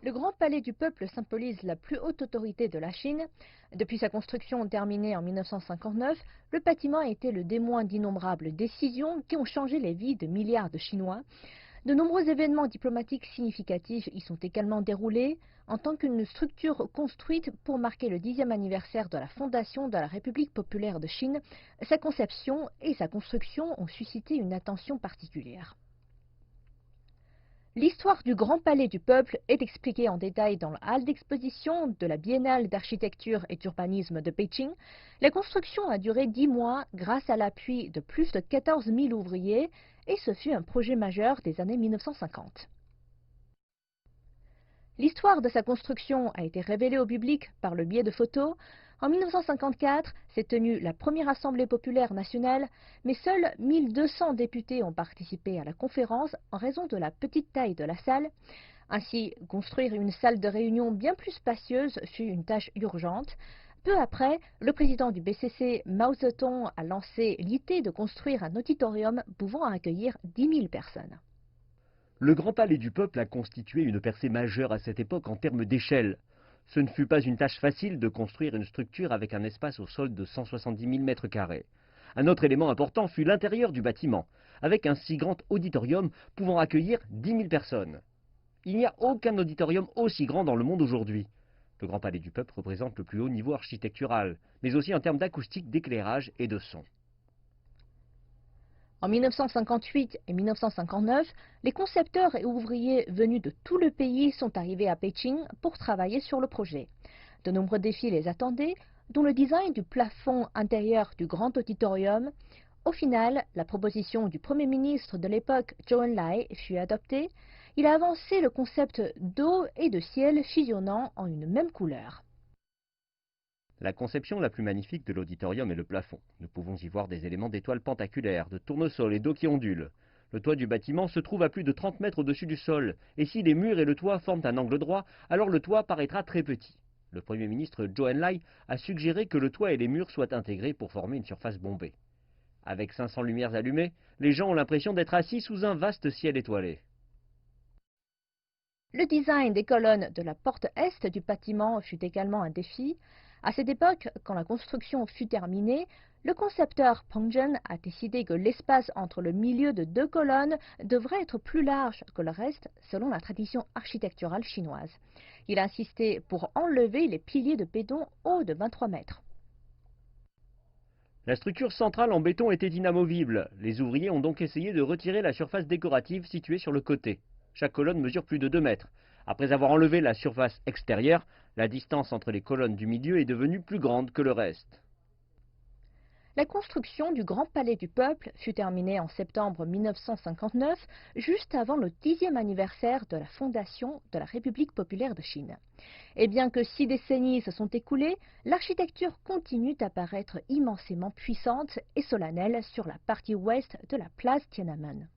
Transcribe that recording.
Le Grand Palais du Peuple symbolise la plus haute autorité de la Chine. Depuis sa construction terminée en 1959, le bâtiment a été le témoin d'innombrables décisions qui ont changé les vies de milliards de Chinois. De nombreux événements diplomatiques significatifs y sont également déroulés en tant qu'une structure construite pour marquer le 10e anniversaire de la fondation de la République populaire de Chine. Sa conception et sa construction ont suscité une attention particulière. L'histoire du Grand Palais du Peuple est expliquée en détail dans la halle d'exposition de la Biennale d'architecture et d'urbanisme de Beijing. La construction a duré 10 mois grâce à l'appui de plus de 14 000 ouvriers et ce fut un projet majeur des années 1950. L'histoire de sa construction a été révélée au public par le biais de photos. En 1954 s'est tenue la première Assemblée populaire nationale, mais seuls 1200 députés ont participé à la conférence en raison de la petite taille de la salle. Ainsi, construire une salle de réunion bien plus spacieuse fut une tâche urgente. Peu après, le président du BCC, Mao Zedong, a lancé l'idée de construire un auditorium pouvant accueillir 10 000 personnes. Le Grand Palais du Peuple a constitué une percée majeure à cette époque en termes d'échelle. Ce ne fut pas une tâche facile de construire une structure avec un espace au sol de 170 000 mètres carrés. Un autre élément important fut l'intérieur du bâtiment, avec un si grand auditorium pouvant accueillir 10 000 personnes. Il n'y a aucun auditorium aussi grand dans le monde aujourd'hui. Le Grand Palais du Peuple représente le plus haut niveau architectural, mais aussi en termes d'acoustique, d'éclairage et de son. En 1958 et 1959, les concepteurs et ouvriers venus de tout le pays sont arrivés à Pékin pour travailler sur le projet. De nombreux défis les attendaient, dont le design du plafond intérieur du grand auditorium. Au final, la proposition du Premier ministre de l'époque, Zhou Enlai, fut adoptée. Il a avancé le concept d'eau et de ciel fusionnant en une même couleur. La conception la plus magnifique de l'auditorium est le plafond. Nous pouvons y voir des éléments d'étoiles pentaculaires, de tournesols et d'eau qui ondulent. Le toit du bâtiment se trouve à plus de 30 mètres au-dessus du sol, et si les murs et le toit forment un angle droit, alors le toit paraîtra très petit. Le Premier ministre Zhou Enlai a suggéré que le toit et les murs soient intégrés pour former une surface bombée. Avec 500 lumières allumées, les gens ont l'impression d'être assis sous un vaste ciel étoilé. Le design des colonnes de la porte est du bâtiment fut également un défi. À cette époque, quand la construction fut terminée, le concepteur Peng Zhen a décidé que l'espace entre le milieu de deux colonnes devrait être plus large que le reste selon la tradition architecturale chinoise. Il a insisté pour enlever les piliers de béton hauts de 23 mètres. La structure centrale en béton était inamovible. Les ouvriers ont donc essayé de retirer la surface décorative située sur le côté. Chaque colonne mesure plus de 2 mètres. Après avoir enlevé la surface extérieure, la distance entre les colonnes du milieu est devenue plus grande que le reste. La construction du Grand Palais du Peuple fut terminée en septembre 1959, juste avant le 10e anniversaire de la fondation de la République populaire de Chine. Et bien que 6 décennies se sont écoulées, l'architecture continue d'apparaître immensément puissante et solennelle sur la partie ouest de la place Tiananmen.